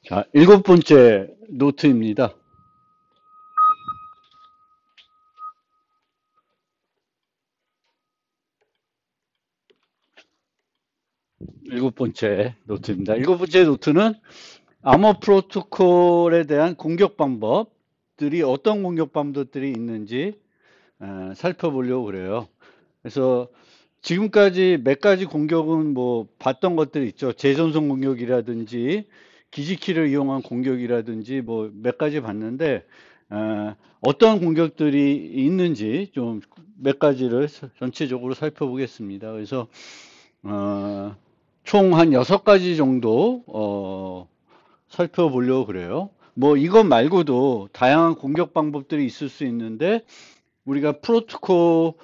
자, 일곱 번째 노트입니다. 일곱 번째 노트입니다. 일곱 번째 노트는 암호 프로토콜에 대한 공격 방법들이 어떤 공격 방법들이 있는지 살펴보려고 그래요. 그래서 지금까지 몇 가지 공격은 뭐 봤던 것들이 있죠. 재전송 공격이라든지 기지키를 이용한 공격이라든지 뭐 몇 가지 봤는데 어떤 공격들이 있는지 좀 몇 가지를 전체적으로 살펴보겠습니다. 그래서 총 한 6가지 정도 살펴보려고 그래요. 뭐 이것 말고도 다양한 공격 방법들이 있을 수 있는데 우리가 프로토콜에서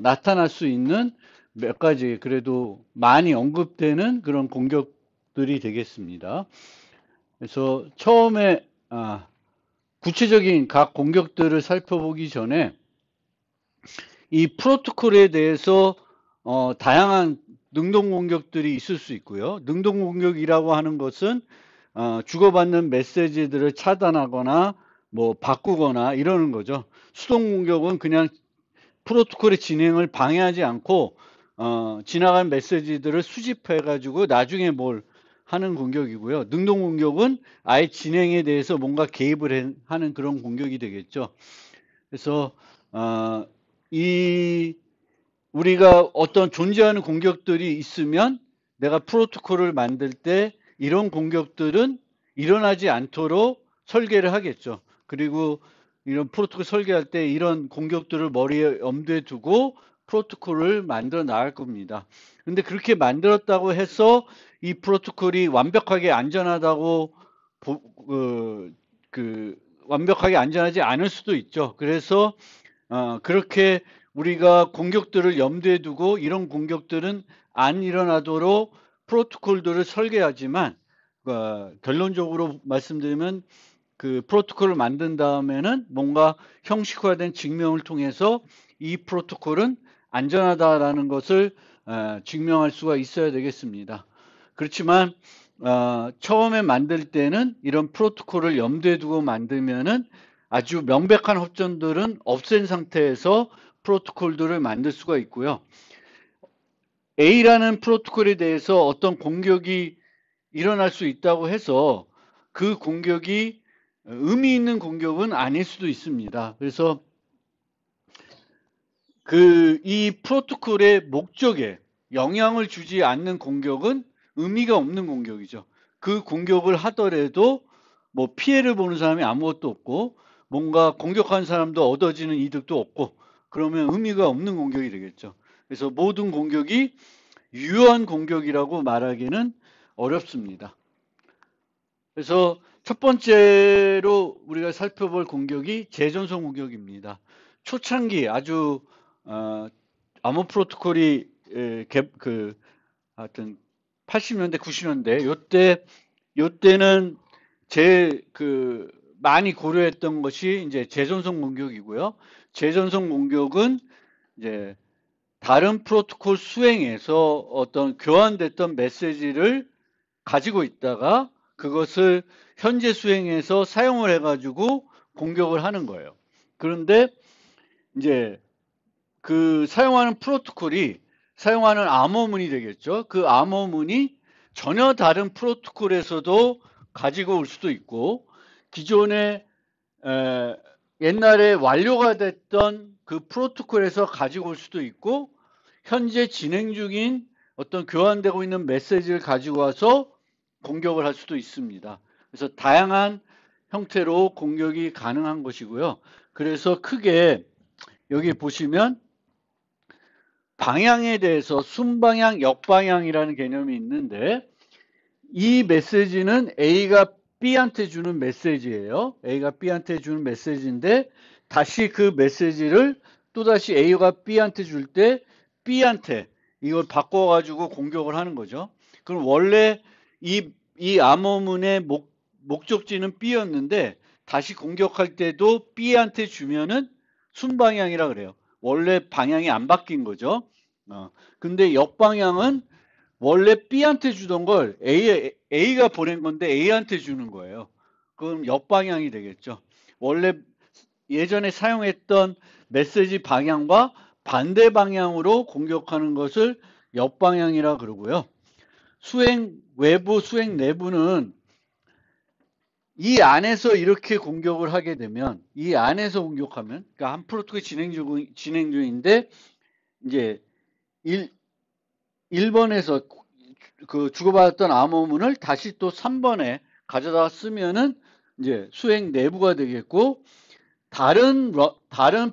나타날 수 있는 몇 가지 그래도 많이 언급되는 그런 공격들이 되겠습니다. 그래서 처음에 구체적인 각 공격들을 살펴보기 전에 이 프로토콜에 대해서 다양한 능동 공격들이 있을 수 있고요. 능동 공격이라고 하는 것은 주고받는 메시지들을 차단하거나 뭐 바꾸거나 이러는 거죠. 수동 공격은 그냥 프로토콜의 진행을 방해하지 않고 지나간 메시지들을 수집해 가지고 나중에 뭘 하는 공격이고요. 능동 공격은 아예 진행에 대해서 뭔가 개입을 하는 그런 공격이 되겠죠. 그래서 이 우리가 어떤 존재하는 공격들이 있으면 내가 프로토콜을 만들 때 이런 공격들은 일어나지 않도록 설계를 하겠죠. 그리고 이런 프로토콜 설계할 때 이런 공격들을 머리에 염두에 두고 프로토콜을 만들어 나갈 겁니다. 근데 그렇게 만들었다고 해서 이 프로토콜이 완벽하게 안전하다고 완벽하게 안전하지 않을 수도 있죠. 그래서 그렇게 우리가 공격들을 염두에 두고 이런 공격들은 안 일어나도록 프로토콜들을 설계하지만 결론적으로 말씀드리면 그 프로토콜을 만든 다음에는 뭔가 형식화된 증명을 통해서 이 프로토콜은 안전하다라는 것을 증명할 수가 있어야 되겠습니다. 그렇지만 처음에 만들 때는 이런 프로토콜을 염두에 두고 만들면은 아주 명백한 허점들은 없앤 상태에서 프로토콜들을 만들 수가 있고요. A라는 프로토콜에 대해서 어떤 공격이 일어날 수 있다고 해서 그 공격이 의미 있는 공격은 아닐 수도 있습니다. 그래서 이 프로토콜의 목적에 영향을 주지 않는 공격은 의미가 없는 공격이죠. 그 공격을 하더라도 뭐 피해를 보는 사람이 아무것도 없고 뭔가 공격한 사람도 얻어지는 이득도 없고 그러면 의미가 없는 공격이 되겠죠. 그래서 모든 공격이 유효한 공격이라고 말하기는 어렵습니다. 그래서 첫 번째로 우리가 살펴볼 공격이 재전송 공격입니다. 초창기 아주 암호 프로토콜이 하여튼 80년대, 90년대 요때는 많이 고려했던 것이 이제 재전송 공격이고요. 재전송 공격은 이제 다른 프로토콜 수행에서 어떤 교환됐던 메시지를 가지고 있다가 그것을 현재 수행에서 사용을 해가지고 공격을 하는 거예요. 그런데 이제 그 사용하는 프로토콜이 사용하는 암호문이 되겠죠. 그 암호문이 전혀 다른 프로토콜에서도 가지고 올 수도 있고 기존에 옛날에 완료가 됐던 그 프로토콜에서 가지고 올 수도 있고 현재 진행 중인 어떤 교환되고 있는 메시지를 가지고 와서 공격을 할 수도 있습니다. 그래서 다양한 형태로 공격이 가능한 것이고요. 그래서 크게 여기 보시면 방향에 대해서 순방향, 역방향이라는 개념이 있는데 이 메시지는 A가 B한테 주는 메시지예요. A가 B한테 주는 메시지인데 다시 그 메시지를 또다시 A가 B한테 줄 때 B한테 이걸 바꿔가지고 공격을 하는 거죠. 그럼 원래 이 암호문의 목적지는 B였는데 다시 공격할 때도 B한테 주면은 순방향이라 그래요. 원래 방향이 안 바뀐 거죠. 근데 역방향은 원래 B한테 주던 걸 A가 보낸 건데 A한테 주는 거예요. 그럼 역방향이 되겠죠. 원래 예전에 사용했던 메시지 방향과 반대 방향으로 공격하는 것을 역방향이라 그러고요. 수행 외부, 수행 내부는 이 안에서 이렇게 공격을 하게 되면, 이 안에서 공격하면, 그러니까 한 프로토콜이 진행 중인데, 이제 1번에서 그 주고받았던 암호문을 다시 또 3번에 가져다 쓰면은 이제 수행 내부가 되겠고, 다른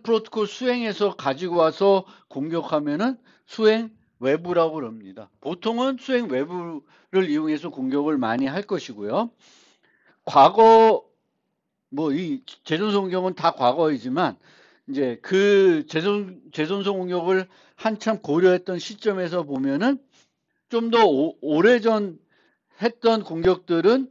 프로토콜 수행에서 가지고 와서 공격하면은 수행 외부라고 그럽니다. 보통은 수행 외부를 이용해서 공격을 많이 할 것이고요. 과거 뭐 이 재존속 공격은 다 과거이지만 이제 그 재존속 공격을 한참 고려했던 시점에서 보면은 좀 더 오래전 했던 공격들은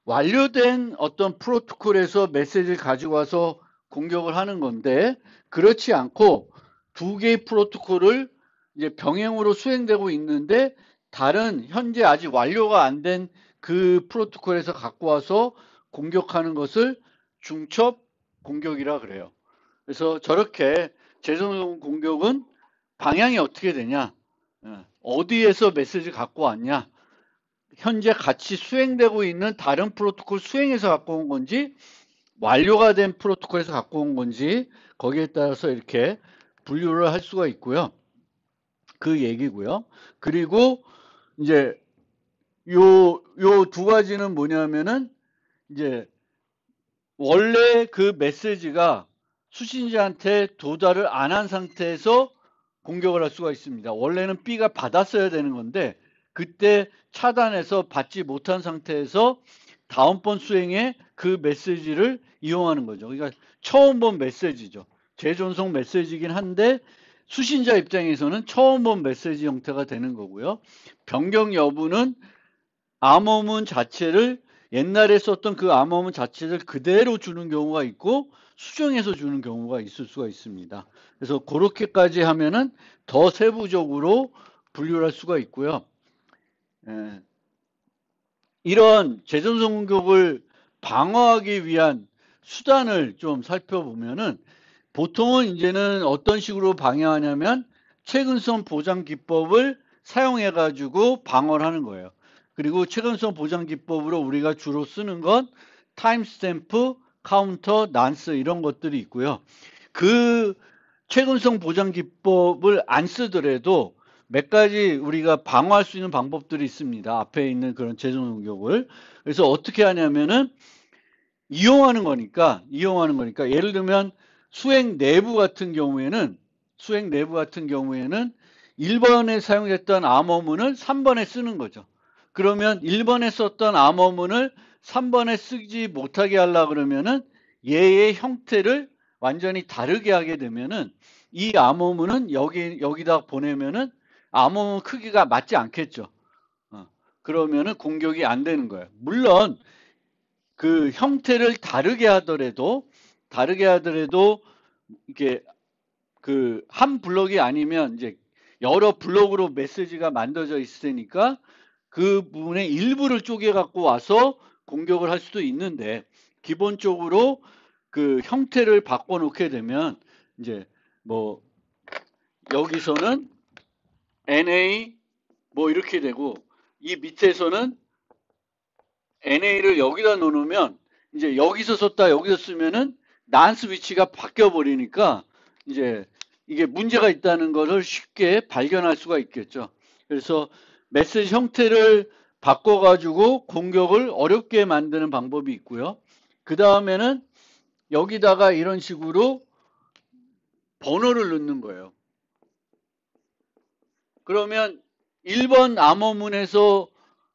완료된 어떤 프로토콜에서 메시지를 가지고 와서 공격을 하는 건데, 그렇지 않고 두 개의 프로토콜을 이제 병행으로 수행되고 있는데 다른 현재 아직 완료가 안 된 그 프로토콜에서 갖고 와서 공격하는 것을 중첩 공격이라 그래요. 그래서 저렇게 재son 공격은 방향이 어떻게 되냐, 어디에서 메시지를 갖고 왔냐, 현재 같이 수행되고 있는 다른 프로토콜 수행해서 갖고 온 건지 완료가 된 프로토콜에서 갖고 온 건지 거기에 따라서 이렇게 분류를 할 수가 있고요. 그 얘기고요. 그리고 이제 요 두 가지는 뭐냐면은 이제 원래 그 메시지가 수신자한테 도달을 안 한 상태에서 공격을 할 수가 있습니다. 원래는 B가 받았어야 되는 건데 그때 차단해서 받지 못한 상태에서 다음번 수행에 그 메시지를 이용하는 거죠. 그러니까 처음 본 메시지죠. 재존속 메시지이긴 한데 수신자 입장에서는 처음 본 메시지 형태가 되는 거고요. 변경 여부는 암호문 자체를 옛날에 썼던 그 암호문 자체를 그대로 주는 경우가 있고 수정해서 주는 경우가 있을 수가 있습니다. 그래서 그렇게까지 하면은 더 세부적으로 분류를 할 수가 있고요. 이런 재존속 공격을 방어하기 위한 수단을 좀 살펴보면은 보통은 이제는 어떤 식으로 방해하냐면 최근성 보장 기법을 사용해 가지고 방어를 하는 거예요. 그리고 최근성 보장 기법으로 우리가 주로 쓰는 건 타임스탬프, 카운터, 난스 이런 것들이 있고요. 그 최근성 보장 기법을 안 쓰더라도 몇 가지 우리가 방어할 수 있는 방법들이 있습니다. 앞에 있는 그런 재존속 공격을. 그래서 어떻게 하냐면은 이용하는 거니까 예를 들면 수행 내부 같은 경우에는 1번에 사용했던 암호문을 3번에 쓰는 거죠. 그러면 1번에 썼던 암호문을 3번에 쓰지 못하게 하려고 그러면은 얘의 형태를 완전히 다르게 하게 되면은 이 암호문은 여기다 보내면은 암호문 크기가 맞지 않겠죠. 그러면은 공격이 안 되는 거예요. 물론 그 형태를 다르게 하더라도 이게 그 한 블럭이 아니면 이제 여러 블럭으로 메시지가 만들어져 있으니까 그 부분의 일부를 쪼개 갖고 와서 공격을 할 수도 있는데 기본적으로 그 형태를 바꿔 놓게 되면 이제 뭐 여기서는 NA 뭐 이렇게 되고 이 밑에서는 NA를 여기다 놓으면 이제 여기서 썼다 여기서 쓰면은 난스 위치가 바뀌어 버리니까 이제 이게 문제가 있다는 것을 쉽게 발견할 수가 있겠죠. 그래서 메시지 형태를 바꿔가지고 공격을 어렵게 만드는 방법이 있고요. 그 다음에는 여기다가 이런 식으로 번호를 넣는 거예요. 그러면 1번 암호문에서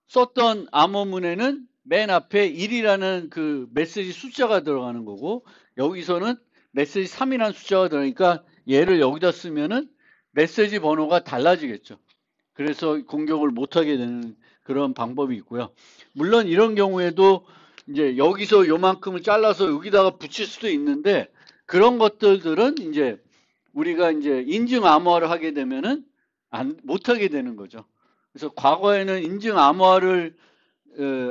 썼던 암호문에는 맨 앞에 1이라는 그 메시지 숫자가 들어가는 거고 여기서는 메시지 3이라는 숫자가 들어가니까 얘를 여기다 쓰면은 메시지 번호가 달라지겠죠. 그래서 공격을 못하게 되는 그런 방법이 있고요. 물론 이런 경우에도 이제 여기서 요만큼을 잘라서 여기다가 붙일 수도 있는데 그런 것들은 이제 우리가 이제 인증 암호화를 하게 되면은 못하게 되는 거죠. 그래서 과거에는 인증 암호화를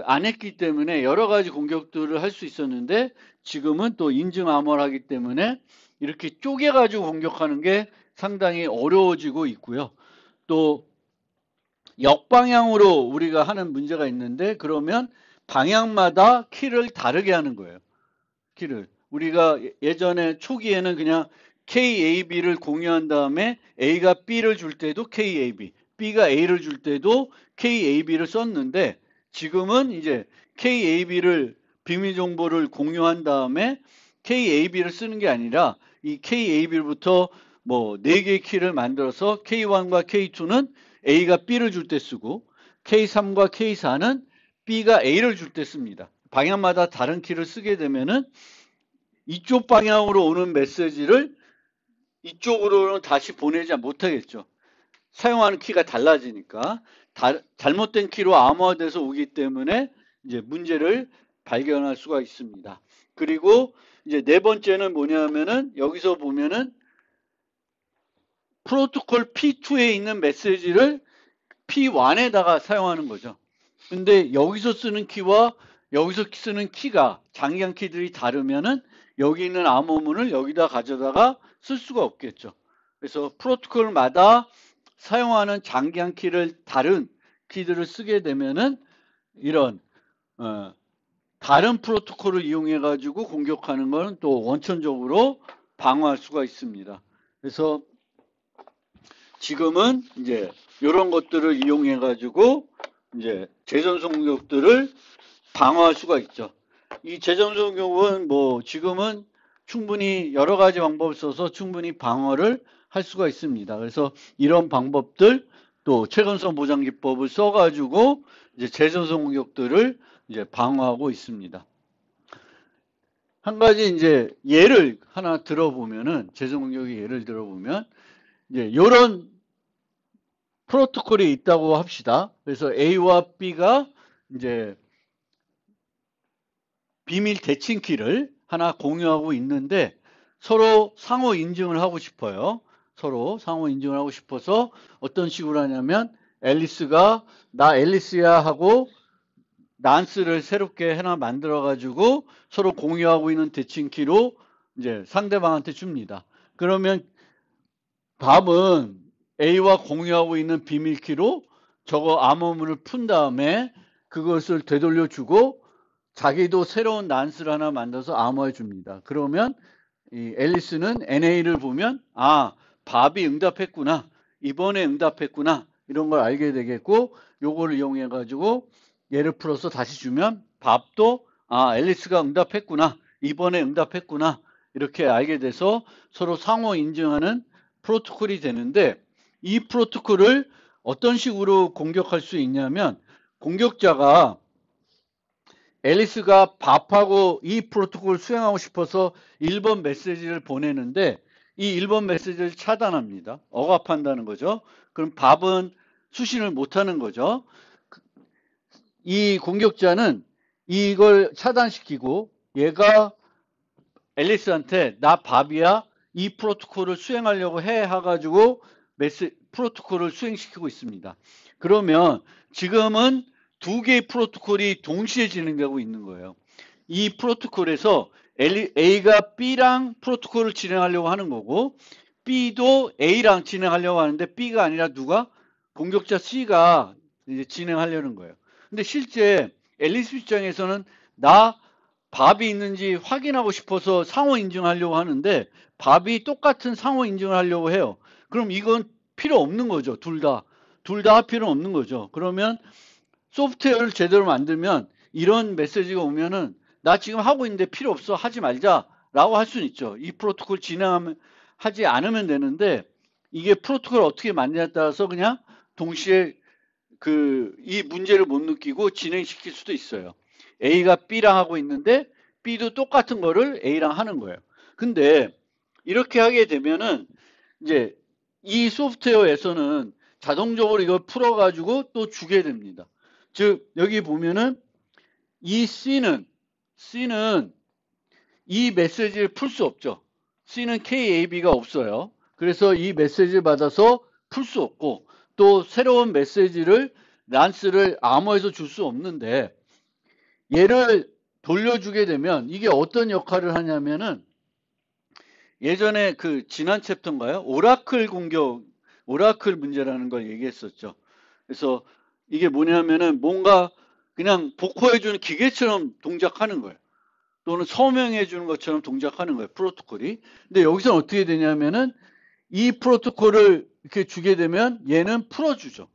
안 했기 때문에 여러 가지 공격들을 할 수 있었는데 지금은 또 인증 암호를 하기 때문에 이렇게 쪼개가지고 공격하는 게 상당히 어려워지고 있고요. 또 역방향으로 우리가 하는 문제가 있는데 그러면 방향마다 키를 다르게 하는 거예요. 키를. 우리가 예전에 초기에는 그냥 KAB를 공유한 다음에 A가 B를 줄 때도 KAB, B가 A를 줄 때도 KAB를 썼는데 지금은 이제 KAB를 비밀 정보를 공유한 다음에 KAB를 쓰는 게 아니라 이 KAB부터 뭐 4개의 키를 만들어서 K1과 K2는 A가 B를 줄 때 쓰고 K3과 K4는 B가 A를 줄 때 씁니다. 방향마다 다른 키를 쓰게 되면은 이쪽 방향으로 오는 메시지를 이쪽으로는 다시 보내지 못하겠죠. 사용하는 키가 달라지니까 잘못된 키로 암호화돼서 오기 때문에 이제 문제를 발견할 수가 있습니다. 그리고 이제 네 번째는 뭐냐면은 여기서 보면은 프로토콜 P2에 있는 메시지를 P1에다가 사용하는 거죠. 근데 여기서 쓰는 키와 여기서 쓰는 키가 장기한 키들이 다르면은 여기 있는 암호문을 여기다 가져다가 쓸 수가 없겠죠. 그래서 프로토콜마다 사용하는 장기한 키를 다른 키들을 쓰게 되면은 이런 다른 프로토콜을 이용해 가지고 공격하는 것은 또 원천적으로 방어할 수가 있습니다. 그래서 지금은 이제 이런 것들을 이용해 가지고 이제 재전송 공격들을 방어할 수가 있죠. 이 재전송 공격은 뭐 지금은 충분히 여러 가지 방법을 써서 충분히 방어를 할 수가 있습니다. 그래서 이런 방법들 또 최건선 보장 기법을 써가지고 이제 재전송 공격들을 이제 방어하고 있습니다. 한 가지 이제 예를 하나 들어보면은 재전송 공격의 예를 들어보면 이제 이런 프로토콜이 있다고 합시다. 그래서 A와 B가 이제 비밀 대칭키를 하나 공유하고 있는데 서로 상호 인증을 하고 싶어요. 서로 상호 인증을 하고 싶어서 어떤 식으로 하냐면 앨리스가 나 앨리스야 하고 난스를 새롭게 하나 만들어 가지고 서로 공유하고 있는 대칭키로 이제 상대방한테 줍니다. 그러면 밥은 A와 공유하고 있는 비밀키로 저거 암호문을 푼 다음에 그것을 되돌려 주고 자기도 새로운 난스를 하나 만들어서 암호해 줍니다. 그러면 이 앨리스는 NA를 보면 아, 밥이 응답했구나. 이번에 응답했구나. 이런 걸 알게 되겠고 요거를 이용해 가지고 얘를 풀어서 다시 주면 밥도 아, 앨리스가 응답했구나. 이번에 응답했구나. 이렇게 알게 돼서 서로 상호 인증하는 프로토콜이 되는데 이 프로토콜을 어떤 식으로 공격할 수 있냐면 공격자가 앨리스가 밥하고 이 프로토콜을 수행하고 싶어서 1번 메시지를 보내는데 이 1번 메시지를 차단합니다. 억압한다는 거죠. 그럼 밥은 수신을 못하는 거죠. 이 공격자는 이걸 차단시키고 얘가 앨리스한테 나 밥이야 이 프로토콜을 수행하려고 해 해가지고 프로토콜을 수행시키고 있습니다. 그러면 지금은 두 개의 프로토콜이 동시에 진행되고 있는 거예요. 이 프로토콜에서 A가 B랑 프로토콜을 진행하려고 하는 거고 B도 A랑 진행하려고 하는데 B가 아니라 누가? 공격자 C가 이제 진행하려는 거예요. 근데 실제 앨리스 입장에서는 나 밥이 있는지 확인하고 싶어서 상호 인증하려고 하는데 밥이 똑같은 상호 인증을 하려고 해요. 그럼 이건 필요 없는 거죠. 둘 다. 둘 다 할 필요는 없는 거죠. 그러면 소프트웨어를 제대로 만들면 이런 메시지가 오면은 나 지금 하고 있는데 필요 없어 하지 말자라고 할 수는 있죠. 이 프로토콜 진행하면 하지 않으면 되는데 이게 프로토콜을 어떻게 만드냐에 따라서 그냥 동시에 이 문제를 못 느끼고 진행시킬 수도 있어요. A가 B랑 하고 있는데 B도 똑같은 거를 A랑 하는 거예요. 근데 이렇게 하게 되면은 이제 이 소프트웨어에서는 자동적으로 이걸 풀어가지고 또 주게 됩니다. 즉 여기 보면은 이 C는 이 메시지를 풀 수 없죠. C는 KAB가 없어요. 그래서 이 메시지를 받아서 풀 수 없고 또 새로운 메시지를 란스를 암호에서 줄 수 없는데 얘를 돌려주게 되면 이게 어떤 역할을 하냐면은 예전에 그 지난 챕터인가요? 오라클 공격, 오라클 문제라는 걸 얘기했었죠. 그래서 이게 뭐냐면은 뭔가 그냥 복호해주는 기계처럼 동작하는 거예요. 또는 서명해주는 것처럼 동작하는 거예요. 프로토콜이. 근데 여기서 어떻게 되냐면은 이 프로토콜을 이렇게 주게 되면 얘는 풀어주죠.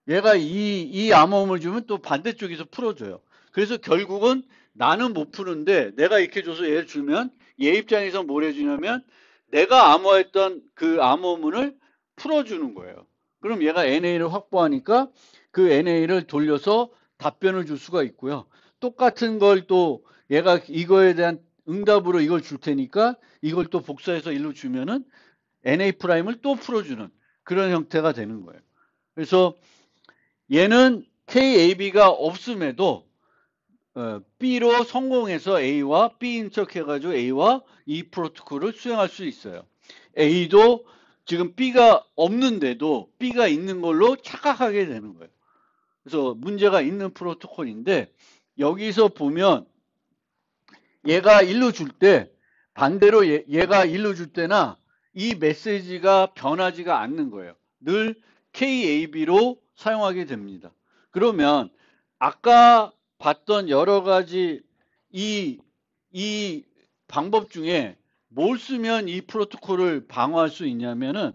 얘가 이 암호음을 주면 또 반대쪽에서 풀어줘요. 그래서 결국은 나는 못 푸는데 내가 이렇게 줘서 얘를 주면 얘 입장에서 뭘 해주냐면 내가 암호했던 그 암호문을 풀어주는 거예요. 그럼 얘가 NA를 확보하니까 그 NA를 돌려서 답변을 줄 수가 있고요. 똑같은 걸 또 얘가 이거에 대한 응답으로 이걸 줄 테니까 이걸 또 복사해서 일로 주면은 NA 프라임을 또 풀어주는 그런 형태가 되는 거예요. 그래서 얘는 KAB가 없음에도 B로 성공해서 A와 B 인척해가지고 A와 이 프로토콜을 수행할 수 있어요. A도 지금 B가 없는데도 B가 있는 걸로 착각하게 되는 거예요. 그래서 문제가 있는 프로토콜인데 여기서 보면 얘가 일로 줄 때 반대로 얘가 일로 줄 때나 이 메시지가 변하지가 않는 거예요. 늘 KAB로 사용하게 됩니다. 그러면 아까 봤던 여러 가지 이 방법 중에 뭘 쓰면 이 프로토콜을 방어할 수 있냐면은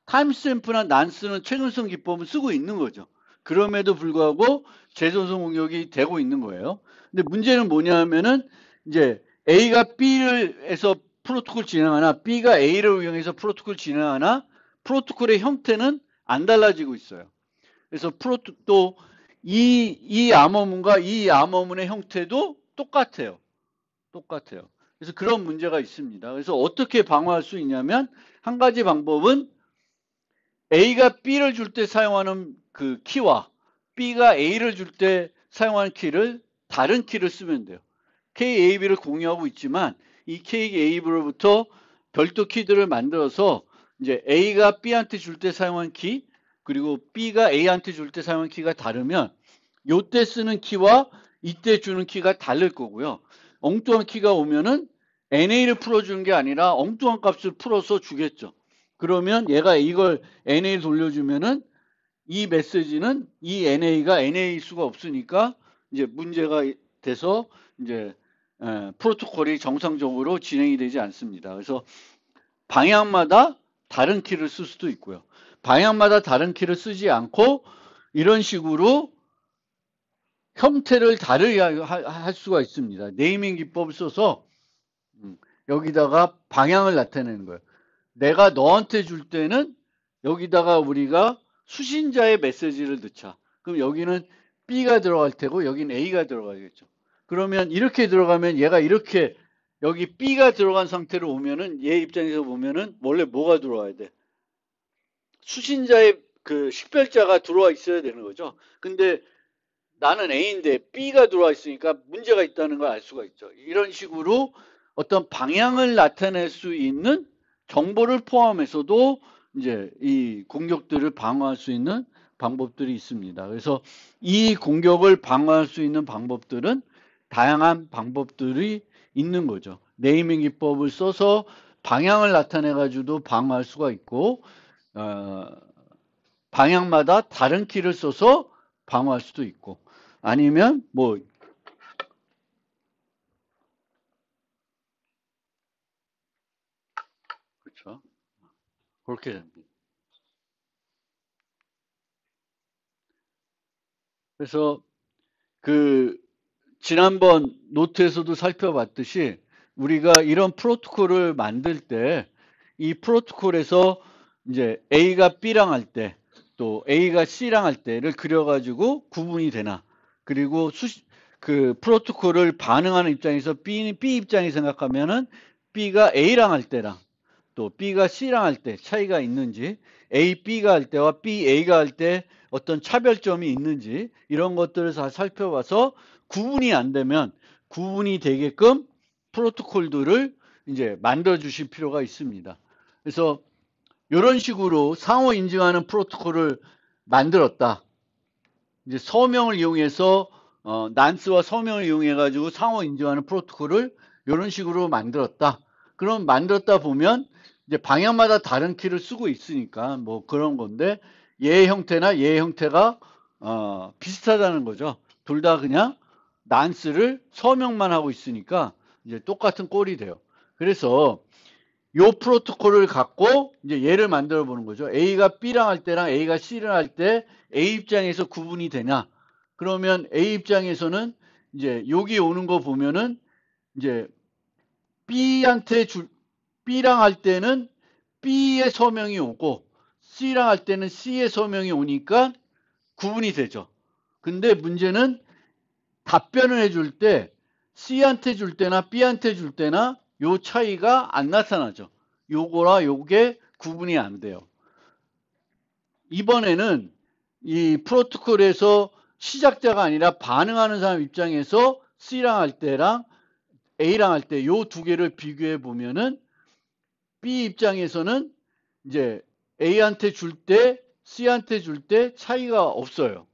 타임스탬프나 난스는 최근성 기법을 쓰고 있는 거죠. 그럼에도 불구하고 재전송 공격이 되고 있는 거예요. 근데 문제는 뭐냐면은 이제 A가 B를 해서 프로토콜 진행하나 B가 A를 이용해서 프로토콜 진행하나 프로토콜의 형태는 안 달라지고 있어요. 그래서 또 이 암호문과 이 암호문의 형태도 똑같아요. 똑같아요. 그래서 그런 문제가 있습니다. 그래서 어떻게 방어할 수 있냐면 한 가지 방법은 A가 B를 줄 때 사용하는 그 키와 B가 A를 줄 때 사용하는 키를 다른 키를 쓰면 돼요. KAB를 공유하고 있지만 이 KAB로부터 별도 키들을 만들어서 이제 A가 B한테 줄 때 사용한 키 그리고 B가 A한테 줄 때 사용한 키가 다르면 요때 쓰는 키와 이때 주는 키가 다를 거고요. 엉뚱한 키가 오면은 NA를 풀어주는 게 아니라 엉뚱한 값을 풀어서 주겠죠. 그러면 얘가 이걸 NA를 돌려주면은 이 메시지는 이 NA가 NA 수가 없으니까 이제 문제가 돼서 이제 프로토콜이 정상적으로 진행이 되지 않습니다. 그래서 방향마다 다른 키를 쓸 수도 있고요. 방향마다 다른 키를 쓰지 않고 이런 식으로 형태를 다르게 할 수가 있습니다. 네이밍 기법을 써서 여기다가 방향을 나타내는 거예요. 내가 너한테 줄 때는 여기다가 우리가 수신자의 메시지를 넣자. 그럼 여기는 B가 들어갈 테고 여기는 A가 들어가겠죠. 그러면 이렇게 들어가면 얘가 이렇게 여기 B가 들어간 상태로 오면은 얘 입장에서 보면은 원래 뭐가 들어와야 돼? 수신자의 그 식별자가 들어와 있어야 되는 거죠. 근데 나는 A인데 B가 들어와 있으니까 문제가 있다는 걸 알 수가 있죠. 이런 식으로 어떤 방향을 나타낼 수 있는 정보를 포함해서도 이제 이 공격들을 방어할 수 있는 방법들이 있습니다. 그래서 이 공격을 방어할 수 있는 방법들은 다양한 방법들이 있는 거죠. 네이밍 기법을 써서 방향을 나타내 가지고도 방어할 수가 있고 방향마다 다른 키를 써서 방어할 수도 있고 아니면 뭐 그렇죠. 그렇게 됩니다. 그래서 그 지난번 노트에서도 살펴봤듯이 우리가 이런 프로토콜을 만들 때 이 프로토콜에서 이제 A가 B랑 할 때 또 A가 C랑 할 때를 그려가지고 구분이 되나 그리고 그 프로토콜을 반응하는 입장에서 B 입장이 생각하면은 B가 A랑 할 때랑 또 B가 C랑 할 때 차이가 있는지 A, B가 할 때와 B, A가 할 때 어떤 차별점이 있는지 이런 것들을 다 살펴봐서 구분이 안 되면 구분이 되게끔 프로토콜들을 이제 만들어 주실 필요가 있습니다. 그래서 이런 식으로 상호 인증하는 프로토콜을 만들었다. 이제 서명을 이용해서 난스와 서명을 이용해 가지고 상호 인증하는 프로토콜을 이런 식으로 만들었다. 그럼 만들었다 보면 이제 방향마다 다른 키를 쓰고 있으니까 뭐 그런 건데 얘의 형태나 얘의 형태가 비슷하다는 거죠. 둘 다 그냥 난스를 서명만 하고 있으니까 이제 똑같은 꼴이 돼요. 그래서 요 프로토콜을 갖고 이제 얘를 만들어 보는 거죠. A가 B랑 할 때랑 A가 C를 할 때 A 입장에서 구분이 되냐? 그러면 A 입장에서는 이제 여기 오는 거 보면은 이제 B랑 할 때는 B의 서명이 오고 C랑 할 때는 C의 서명이 오니까 구분이 되죠. 근데 문제는 답변을 해줄 때 C한테 줄 때나 B한테 줄 때나 요 차이가 안 나타나죠. 요거랑 요게 구분이 안 돼요. 이번에는 이 프로토콜에서 시작자가 아니라 반응하는 사람 입장에서 C랑 할 때랑 A랑 할 때 요 두 개를 비교해 보면은 B 입장에서는 이제 A한테 줄 때, C한테 줄 때 차이가 없어요.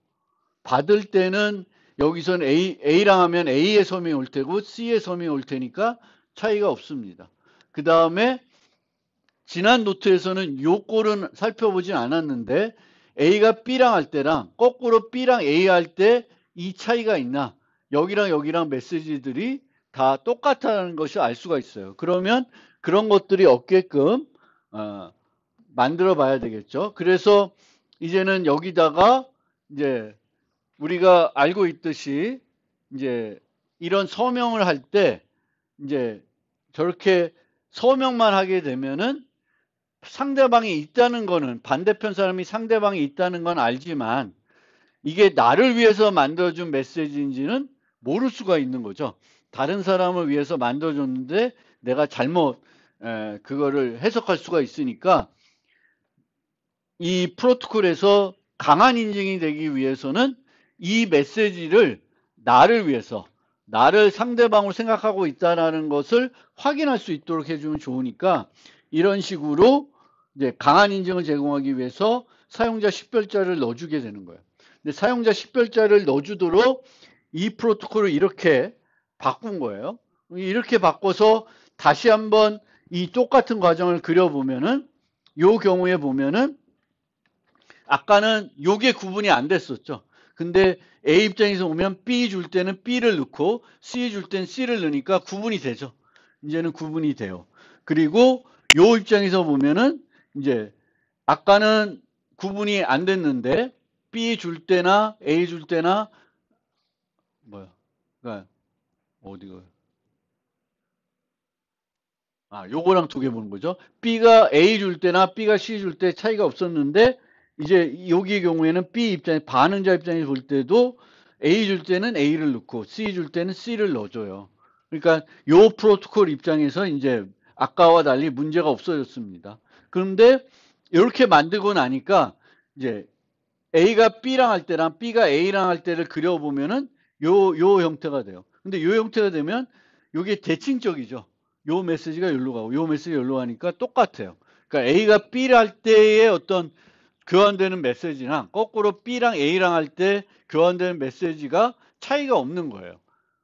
받을 때는 여기선 A랑 하면 A의 서명이 올 테고 C의 서명이 올 테니까 차이가 없습니다. 그 다음에 지난 노트에서는 요 꼴은 살펴보진 않았는데 A가 B랑 할 때랑 거꾸로 B랑 A 할 때 이 차이가 있나? 여기랑 여기랑 메시지들이 다 똑같다는 것을 알 수가 있어요. 그러면 그런 것들이 없게끔 만들어 봐야 되겠죠. 그래서 이제는 여기다가 이제 우리가 알고 있듯이 이제 이런 서명을 할 때 이제 저렇게 서명만 하게 되면은 상대방이 있다는 거는 반대편 사람이 상대방이 있다는 건 알지만 이게 나를 위해서 만들어준 메시지인지는 모를 수가 있는 거죠. 다른 사람을 위해서 만들어줬는데 내가 잘못 그거를 해석할 수가 있으니까 이 프로토콜에서 강한 인증이 되기 위해서는 이 메시지를 나를 위해서 나를 상대방으로 생각하고 있다는 것을 확인할 수 있도록 해주면 좋으니까 이런 식으로 이제 강한 인증을 제공하기 위해서 사용자 식별자를 넣어주게 되는 거예요. 근데 사용자 식별자를 넣어주도록 이 프로토콜을 이렇게 바꾼 거예요. 이렇게 바꿔서 다시 한번 이 똑같은 과정을 그려보면은 이 경우에 보면은 아까는 요게 구분이 안 됐었죠. 근데 A 입장에서 오면 B 줄 때는 B를 넣고 C 줄 때는 C를 넣으니까 구분이 되죠. 이제는 구분이 돼요. 그리고 요 입장에서 보면은 이제 아까는 구분이 안 됐는데 B 줄 때나 A 줄 때나 뭐야? 그러니까 어디가? 요거랑 두 개 보는 거죠. B가 A 줄 때나 B가 C 줄 때 차이가 없었는데 이제 여기의 경우에는 B 입장에 반응자 입장에서 볼 때도 A 줄 때는 A를 넣고 C 줄 때는 C를 넣어줘요. 그러니까 요 프로토콜 입장에서 이제 아까와 달리 문제가 없어졌습니다. 그런데 이렇게 만들고 나니까 이제 A가 B랑 할 때랑 B가 A랑 할 때를 그려보면은 요 형태가 돼요. 근데 요 형태가 되면 요게 대칭적이죠. 요 메시지가 여기로 가고 요 메시지가 여기로 가니까 똑같아요. 그러니까 A가 B를 할 때의 어떤 교환되는 메시지랑 거꾸로 B랑 A랑 할 때 교환되는 메시지가 차이가 없는 거예요.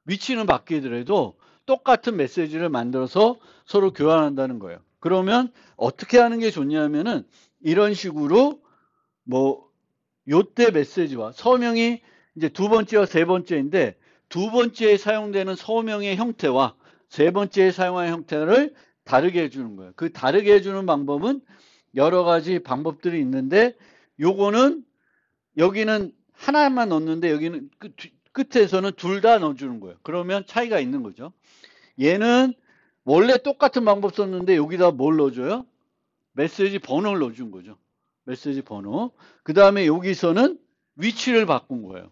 위치는 바뀌더라도 똑같은 메시지를 만들어서 서로 교환한다는 거예요. 그러면 어떻게 하는 게 좋냐면은 이런 식으로 뭐 요때 메시지와 서명이 이제 두 번째와 세 번째인데 두 번째에 사용되는 서명의 형태와 세 번째에 사용하는 형태를 다르게 해주는 거예요. 그 다르게 해주는 방법은 여러 가지 방법들이 있는데 요거는 여기는 하나만 넣는데 여기는 끝에서는 둘 다 넣어주는 거예요. 그러면 차이가 있는 거죠. 얘는 원래 똑같은 방법 썼는데 여기다 뭘 넣어줘요? 메시지 번호를 넣어준 거죠. 메시지 번호. 그 다음에 여기서는 위치를 바꾼 거예요.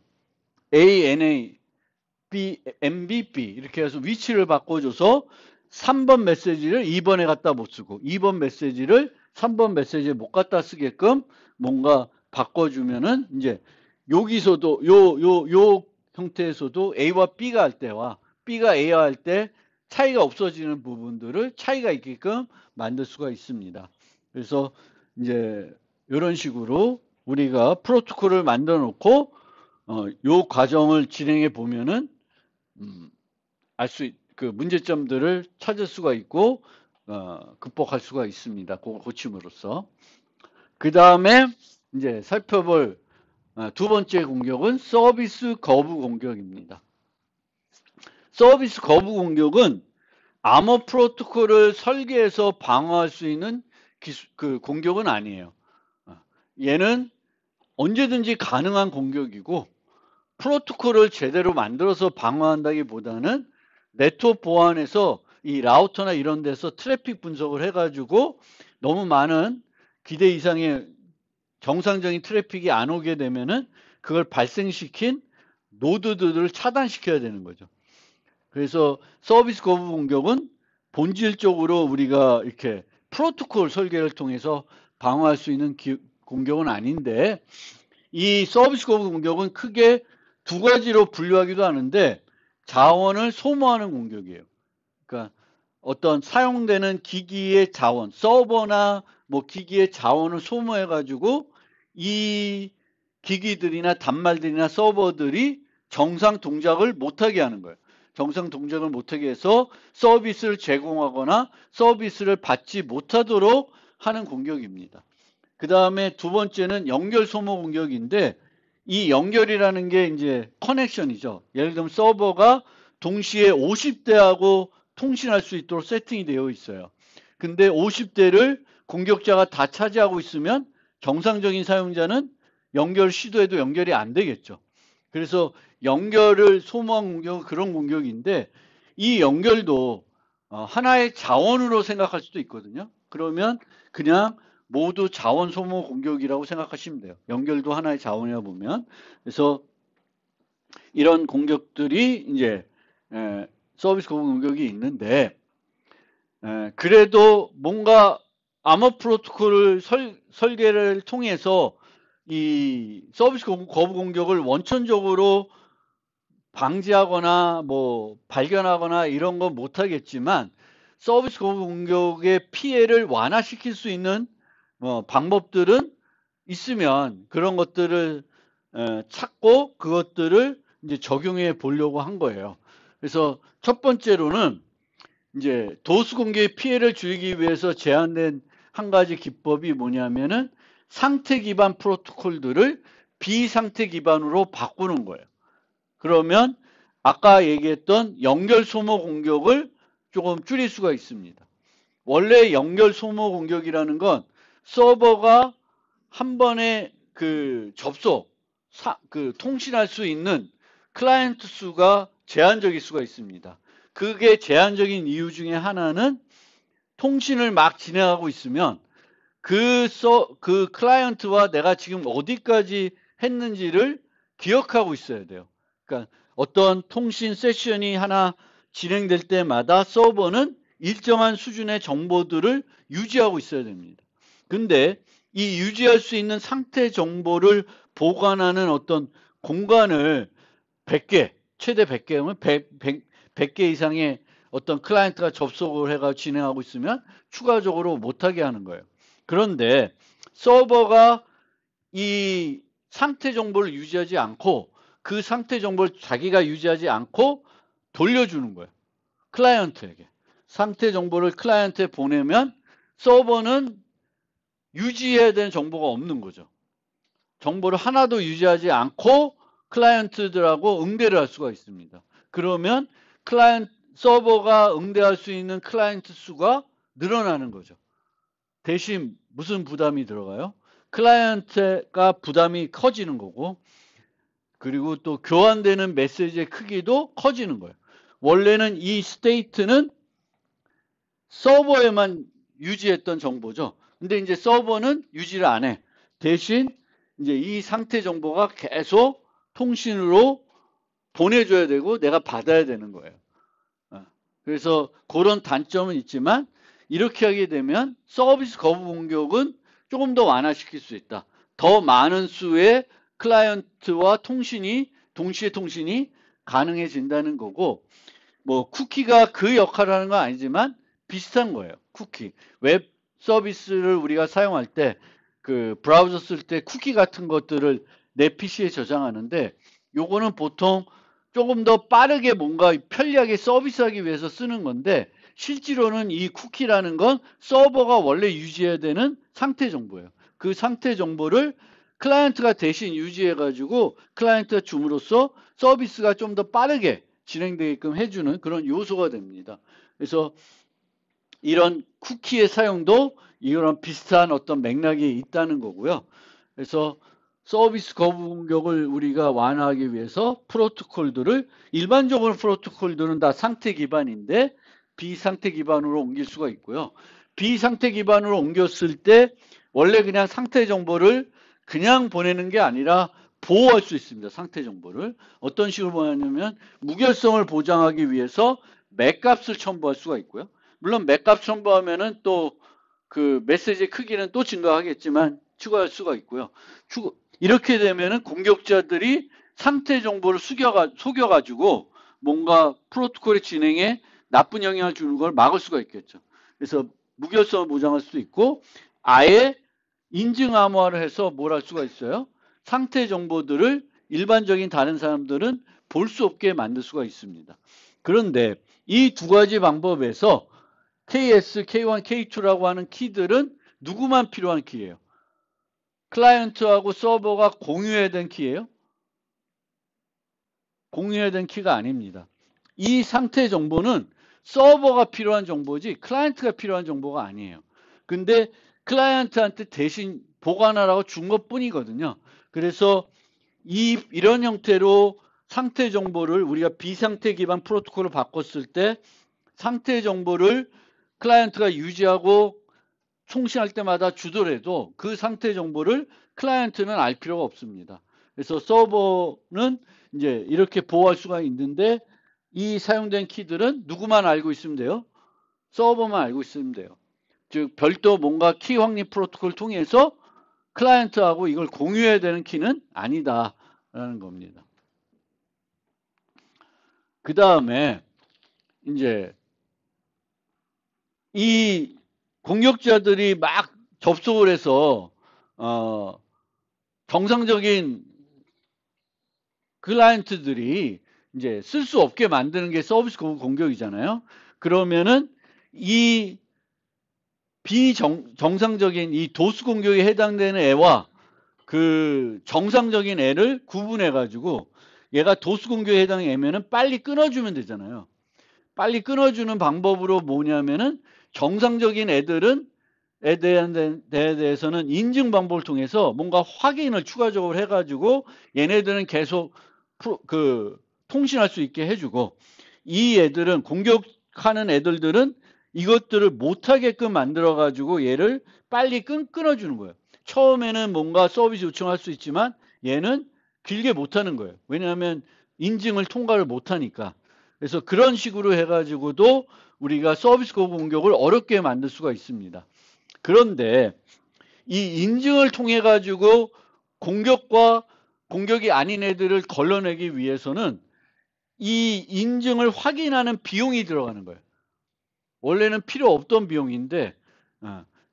ANA, B, MBB 이렇게 해서 위치를 바꿔줘서 3번 메시지를 2번에 갖다 못 쓰고 2번 메시지를 3번 메시지에 못 갖다 쓰게끔 뭔가 바꿔주면은 이제 여기서도 요 형태에서도 A와 B가 할 때와 B가 A와 할 때 차이가 없어지는 부분들을 차이가 있게끔 만들 수가 있습니다. 그래서 이제 이런 식으로 우리가 프로토콜을 만들어 놓고 요 과정을 진행해 보면은 그 문제점들을 찾을 수가 있고 극복할 수가 있습니다. 그걸 고침으로써. 그 다음에 이제 살펴볼 두 번째 공격은 서비스 거부 공격입니다. 서비스 거부 공격은 암호 프로토콜을 설계해서 방어할 수 있는 그 공격은 아니에요. 얘는 언제든지 가능한 공격이고 프로토콜을 제대로 만들어서 방어한다기보다는 네트워크 보안에서 이 라우터나 이런 데서 트래픽 분석을 해가지고 너무 많은 기대 이상의 정상적인 트래픽이 안 오게 되면은 그걸 발생시킨 노드들을 차단시켜야 되는 거죠. 그래서 서비스 거부 공격은 본질적으로 우리가 이렇게 프로토콜 설계를 통해서 방어할 수 있는 공격은 아닌데 이 서비스 거부 공격은 크게 두 가지로 분류하기도 하는데 자원을 소모하는 공격이에요. 그러니까 어떤 사용되는 기기의 자원, 서버나 뭐 기기의 자원을 소모해가지고 이 기기들이나 단말들이나 서버들이 정상 동작을 못하게 하는 거예요. 정상 동작을 못하게 해서 서비스를 제공하거나 서비스를 받지 못하도록 하는 공격입니다. 그 다음에 두 번째는 연결 소모 공격인데 이 연결이라는 게 이제 커넥션이죠. 예를 들면 서버가 동시에 50대하고 통신할 수 있도록 세팅이 되어 있어요. 근데 50대를 공격자가 다 차지하고 있으면 정상적인 사용자는 연결 시도해도 연결이 안 되겠죠. 그래서 연결을 소모한 공격은 그런 공격인데 이 연결도 하나의 자원으로 생각할 수도 있거든요. 그러면 그냥 모두 자원 소모 공격이라고 생각하시면 돼요. 연결도 하나의 자원이라 보면. 그래서 이런 공격들이 이제 서비스 거부 공격이 있는데 그래도 뭔가 암호 프로토콜을 설계를 통해서 이 서비스 거부 공격을 원천적으로 방지하거나 뭐 발견하거나 이런 건 못하겠지만 서비스 거부 공격의 피해를 완화시킬 수 있는 방법들은 있으면 그런 것들을 찾고 그것들을 이제 적용해 보려고 한 거예요. 그래서 첫 번째로는 이제 도수 공격의 피해를 줄이기 위해서 제안된 한 가지 기법이 뭐냐면은 상태 기반 프로토콜들을 비상태 기반으로 바꾸는 거예요. 그러면 아까 얘기했던 연결 소모 공격을 조금 줄일 수가 있습니다. 원래 연결 소모 공격이라는 건 서버가 한 번에 그 접속, 통신할 수 있는 클라이언트 수가 제한적일 수가 있습니다. 그게 제한적인 이유 중에 하나는 통신을 막 진행하고 있으면 그 클라이언트와 내가 지금 어디까지 했는지를 기억하고 있어야 돼요. 그러니까 어떤 통신 세션이 하나 진행될 때마다 서버는 일정한 수준의 정보들을 유지하고 있어야 됩니다. 근데 이 유지할 수 있는 상태 정보를 보관하는 어떤 공간을 100개, 최대 100개면 100개 이상의 어떤 클라이언트가 접속을 해가 진행하고 있으면 추가적으로 못하게 하는 거예요. 그런데 서버가 이 상태 정보를 유지하지 않고 그 상태 정보를 자기가 유지하지 않고 돌려주는 거예요. 클라이언트에게. 상태 정보를 클라이언트에 보내면 서버는 유지해야 되는 정보가 없는 거죠. 정보를 하나도 유지하지 않고 클라이언트들하고 응대를 할 수가 있습니다. 그러면 서버가 응대할 수 있는 클라이언트 수가 늘어나는 거죠. 대신 무슨 부담이 들어가요? 클라이언트가 부담이 커지는 거고 그리고 또 교환되는 메시지의 크기도 커지는 거예요. 원래는 이 스테이트는 서버에만 유지했던 정보죠. 근데 이제 서버는 유지를 안 해. 대신 이제 이 상태 정보가 계속 통신으로 보내줘야 되고 내가 받아야 되는 거예요. 그래서 그런 단점은 있지만 이렇게 하게 되면 서비스 거부 공격은 조금 더 완화시킬 수 있다. 더 많은 수의 클라이언트와 동시에 통신이 가능해진다는 거고 뭐 쿠키가 그 역할을 하는 건 아니지만 비슷한 거예요. 쿠키. 웹 서비스를 우리가 사용할 때 그 브라우저 쓸 때 쿠키 같은 것들을 내 PC에 저장하는데 요거는 보통 조금 더 빠르게 뭔가 편리하게 서비스하기 위해서 쓰는 건데 실제로는 이 쿠키라는 건 서버가 원래 유지해야 되는 상태 정보예요. 그 상태 정보를 클라이언트가 대신 유지해 가지고 클라이언트가 줌으로써 서비스가 좀 더 빠르게 진행되게끔 해주는 그런 요소가 됩니다. 그래서 이런 쿠키의 사용도 이런 비슷한 어떤 맥락이 있다는 거고요. 그래서 서비스 거부 공격을 우리가 완화하기 위해서 프로토콜들을 일반적으로 프로토콜들은 다 상태 기반인데 비상태 기반으로 옮길 수가 있고요. 비상태 기반으로 옮겼을 때 원래 그냥 상태 정보를 그냥 보내는 게 아니라 보호할 수 있습니다. 상태 정보를. 어떤 식으로 보냐면 무결성을 보장하기 위해서 맥값을 첨부할 수가 있고요. 물론 맥값 첨부하면은 또 그 메시지의 크기는 또 증가하겠지만 추가할 수가 있고요. 이렇게 되면은 공격자들이 상태 정보를 속여가지고 뭔가 프로토콜의 진행에 나쁜 영향을 주는 걸 막을 수가 있겠죠. 그래서 무결성을 보장할 수도 있고 아예 인증 암호화를 해서 뭘 할 수가 있어요? 상태 정보들을 일반적인 다른 사람들은 볼 수 없게 만들 수가 있습니다. 그런데 이 두 가지 방법에서 KS, K1, K2라고 하는 키들은 누구만 필요한 키예요? 클라이언트하고 서버가 공유해야 된 키예요? 공유해야 된 키가 아닙니다. 이 상태 정보는 서버가 필요한 정보지 클라이언트가 필요한 정보가 아니에요. 근데 클라이언트한테 대신 보관하라고 준 것뿐이거든요. 그래서 이런 형태로 상태 정보를 우리가 비상태 기반 프로토콜을 바꿨을 때 상태 정보를 클라이언트가 유지하고 송신할 때마다 주더라도 그 상태 정보를 클라이언트는 알 필요가 없습니다. 그래서 서버는 이제 이렇게 보호할 수가 있는데 이 사용된 키들은 누구만 알고 있으면 돼요? 서버만 알고 있으면 돼요. 즉 별도 뭔가 키 확립 프로토콜을 통해서 클라이언트하고 이걸 공유해야 되는 키는 아니다라는 겁니다. 그 다음에 이제 이 공격자들이 막 접속을 해서 정상적인 클라이언트들이 이제 쓸 수 없게 만드는 게 서비스 거부 공격이잖아요. 그러면은 이 비정상적인 이 도수 공격에 해당되는 애와 그 정상적인 애를 구분해 가지고 얘가 도수 공격에 해당하는 애면은 빨리 끊어주면 되잖아요. 빨리 끊어주는 방법으로 뭐냐면은 정상적인 애들은 에 대해서는 인증 방법을 통해서 뭔가 확인을 추가적으로 해가지고 얘네들은 계속 통신할 수 있게 해주고 이 애들은 공격하는 애들은 이것들을 못하게끔 만들어가지고 얘를 빨리 끊어주는 거예요. 처음에는 뭔가 서비스 요청할 수 있지만 얘는 길게 못하는 거예요. 왜냐하면 인증을 통과를 못하니까. 그래서 그런 식으로 해가지고도 우리가 서비스 거부 공격을 어렵게 만들 수가 있습니다. 그런데 이 인증을 통해 가지고 공격과 공격이 아닌 애들을 걸러내기 위해서는 이 인증을 확인하는 비용이 들어가는 거예요. 원래는 필요 없던 비용인데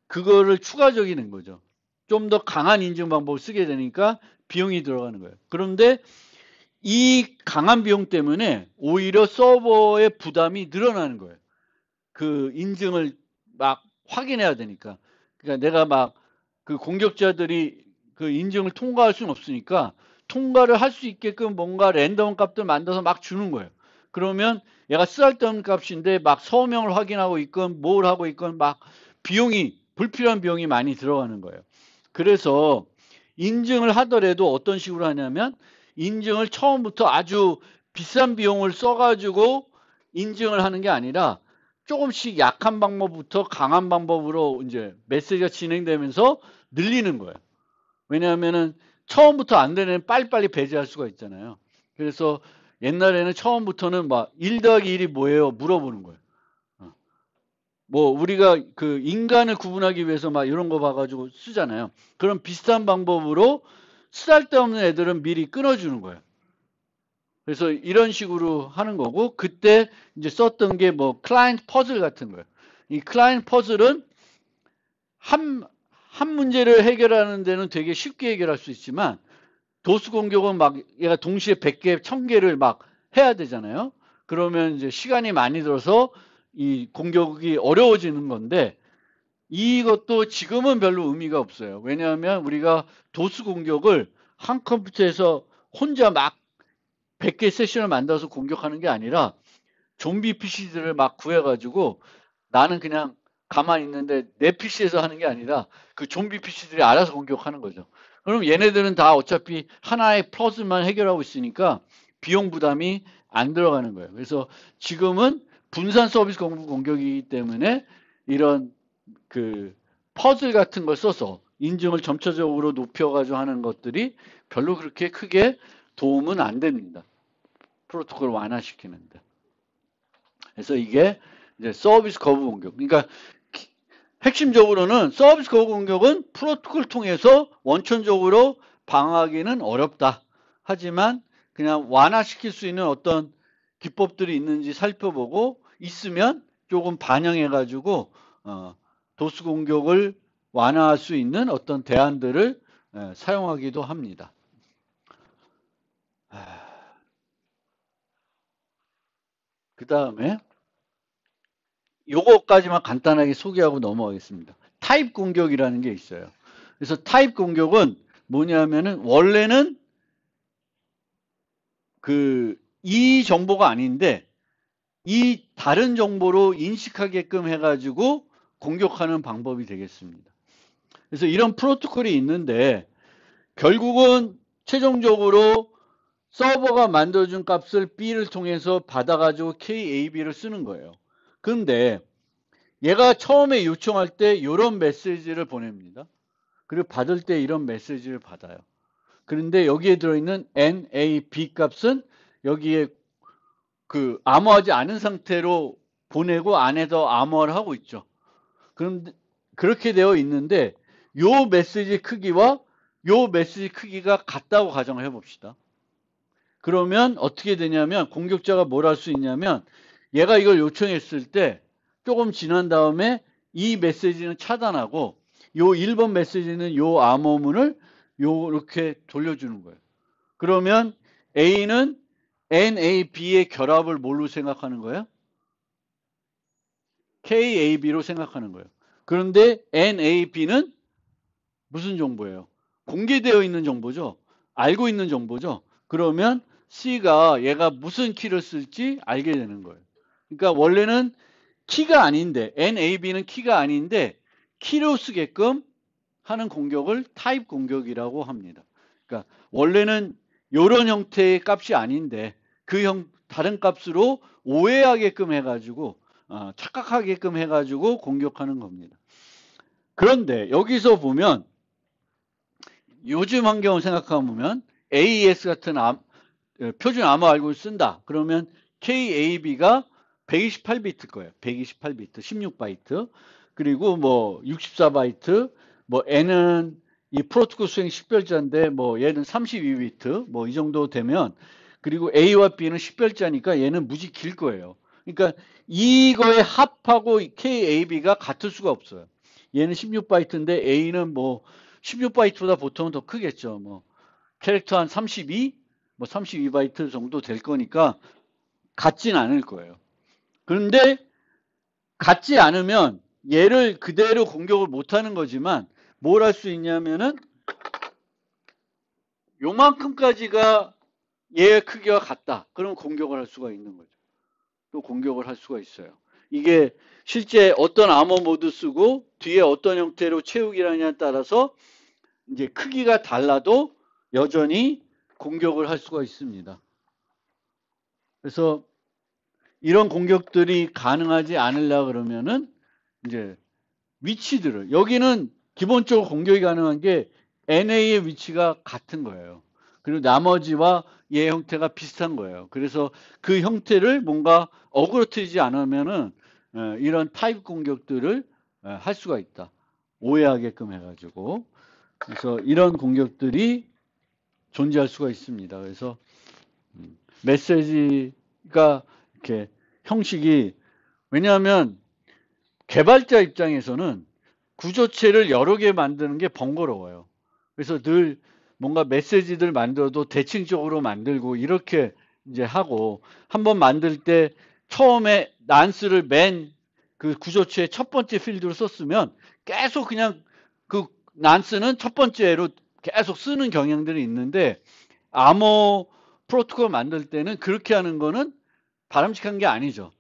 그거를 추가적인 거죠. 좀 더 강한 인증 방법을 쓰게 되니까 비용이 들어가는 거예요. 그런데 이 강한 비용 때문에 오히려 서버의 부담이 늘어나는 거예요. 그 인증을 막 확인해야 되니까. 그러니까 내가 막 그 공격자들이 그 인증을 통과할 수는 없으니까 통과를 할 수 있게끔 뭔가 랜덤 값들 만들어서 막 주는 거예요. 그러면 얘가 쓸데없는 값인데 막 서명을 확인하고 있건 뭘 하고 있건 막 비용이 불필요한 비용이 많이 들어가는 거예요. 그래서 인증을 하더라도 어떤 식으로 하냐면 인증을 처음부터 아주 비싼 비용을 써가지고 인증을 하는 게 아니라 조금씩 약한 방법부터 강한 방법으로 이제 메시지가 진행되면서 늘리는 거예요. 왜냐하면은 처음부터 안 되는 빨리빨리 배제할 수가 있잖아요. 그래서 옛날에는 처음부터는 막 1 더하기 1이 뭐예요? 물어보는 거예요. 뭐 우리가 그 인간을 구분하기 위해서 막 이런 거 봐가지고 쓰잖아요. 그런 비슷한 방법으로 쓸데없는 애들은 미리 끊어주는 거예요. 그래서 이런 식으로 하는 거고 그때 이제 썼던 게 뭐 클라이언트 퍼즐 같은 거예요. 이 클라이언트 퍼즐은 한 문제를 해결하는 데는 되게 쉽게 해결할 수 있지만 도수 공격은 막 얘가 동시에 100개, 1000개를 막 해야 되잖아요. 그러면 이제 시간이 많이 들어서 이 공격이 어려워지는 건데 이것도 지금은 별로 의미가 없어요. 왜냐하면 우리가 도수 공격을 한 컴퓨터에서 혼자 막 100개 세션을 만들어서 공격하는 게 아니라 좀비 PC들을 막 구해가지고 나는 그냥 가만히 있는데 내 PC에서 하는 게 아니라 그 좀비 PC들이 알아서 공격하는 거죠. 그럼 얘네들은 다 어차피 하나의 퍼즐만 해결하고 있으니까 비용 부담이 안 들어가는 거예요. 그래서 지금은 분산 서비스 공격이기 때문에 이런 그 퍼즐 같은 걸 써서 인증을 점차적으로 높여가지고 하는 것들이 별로 그렇게 크게 도움은 안 됩니다. 프로토콜을 완화시키는데. 그래서 이게 이제 서비스 거부 공격. 그러니까 핵심적으로는 서비스 거부 공격은 프로토콜 통해서 원천적으로 방어하기는 어렵다. 하지만 그냥 완화시킬 수 있는 어떤 기법들이 있는지 살펴보고 있으면 조금 반영해가지고 도수 공격을 완화할 수 있는 어떤 대안들을 사용하기도 합니다. 그 다음에 요거까지만 간단하게 소개하고 넘어가겠습니다. 타입 공격이라는 게 있어요. 그래서 타입 공격은 뭐냐면은 원래는 이 정보가 아닌데 이 다른 정보로 인식하게끔 해가지고 공격하는 방법이 되겠습니다. 그래서 이런 프로토콜이 있는데 결국은 최종적으로 서버가 만들어준 값을 B를 통해서 받아가지고 KAB를 쓰는 거예요. 그런데 얘가 처음에 요청할 때 이런 메시지를 보냅니다. 그리고 받을 때 이런 메시지를 받아요. 그런데 여기에 들어있는 NAB 값은 여기에 암호하지 않은 상태로 보내고 안에서 암호화를 하고 있죠. 그런데 그렇게 되어 있는데 요 메시지 크기와 요 메시지 크기가 같다고 가정을 해봅시다. 그러면 어떻게 되냐면 공격자가 뭘 할 수 있냐면 얘가 이걸 요청했을 때 조금 지난 다음에 이 메시지는 차단하고 요 1번 메시지는 요 암호문을 요렇게 돌려주는 거예요. 그러면 A는 NAB의 결합을 뭘로 생각하는 거예요? KAB로 생각하는 거예요. 그런데 NAB는 무슨 정보예요? 공개되어 있는 정보죠. 알고 있는 정보죠. 그러면 C가 얘가 무슨 키를 쓸지 알게 되는 거예요. 그러니까 원래는 키가 아닌데 NAB는 키가 아닌데 키로 쓰게끔 하는 공격을 타입 공격이라고 합니다. 그러니까 원래는 이런 형태의 값이 아닌데 다른 값으로 오해하게끔 해가지고 착각하게끔 해가지고 공격하는 겁니다. 그런데 여기서 보면 요즘 환경을 생각해보면 AES 같은 표준 암호 알고리즘을 쓴다. 그러면 KAB가 128비트 거예요. 128비트, 16바이트. 그리고 뭐 64바이트, 뭐 N은 이 프로토콜 수행 10별자인데 뭐 얘는 32비트, 뭐 이 정도 되면 그리고 A와 B는 10별자니까 얘는 무지 길 거예요. 그러니까 이거의 합하고 KAB가 같을 수가 없어요. 얘는 16바이트인데 A는 뭐 16바이트보다 보통은 더 크겠죠. 뭐 캐릭터 한 32, 뭐 32바이트 정도 될 거니까 같진 않을 거예요. 그런데 같지 않으면 얘를 그대로 공격을 못하는 거지만 뭘 할 수 있냐면은 요만큼까지가 얘의 크기와 같다. 그럼 공격을 할 수가 있는 거죠. 또 공격을 할 수가 있어요. 이게 실제 어떤 암호 모드 쓰고 뒤에 어떤 형태로 채우기라냐에 따라서 이제 크기가 달라도 여전히 공격을 할 수가 있습니다. 그래서 이런 공격들이 가능하지 않으려 그러면은 이제 위치들을 여기는 기본적으로 공격이 가능한 게 NA의 위치가 같은 거예요. 그리고 나머지와 얘 형태가 비슷한 거예요. 그래서 그 형태를 뭔가 어그러뜨리지 않으면은 이런 타입 공격들을 할 수가 있다. 오해하게끔 해가지고. 그래서 이런 공격들이 존재할 수가 있습니다. 그래서 메시지가 이렇게 형식이 왜냐하면 개발자 입장에서는 구조체를 여러 개 만드는 게 번거로워요. 그래서 늘 뭔가 메시지들 만들어도 대칭적으로 만들고 이렇게 이제 하고 한번 만들 때 처음에 난스를 맨 그 구조체의 첫 번째 필드로 썼으면 계속 그냥 그 난스는 첫 번째로 계속 쓰는 경향들이 있는데 암호 프로토콜 만들 때는 그렇게 하는 거는 바람직한 게 아니죠.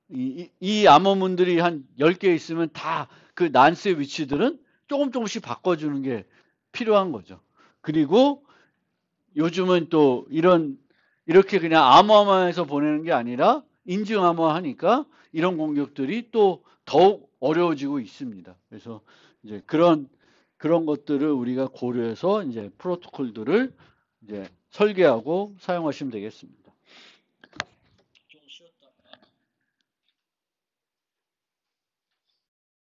이 암호문들이 한 10개 있으면 다 그 난스의 위치들은 조금씩 바꿔주는 게 필요한 거죠. 그리고 요즘은 또 이렇게 그냥 암호화해서 보내는 게 아니라 인증 암호화하니까 이런 공격들이 또 더욱 어려워지고 있습니다. 그래서 이제 그런 것들을 우리가 고려해서 이제 프로토콜들을 이제 설계하고 사용하시면 되겠습니다.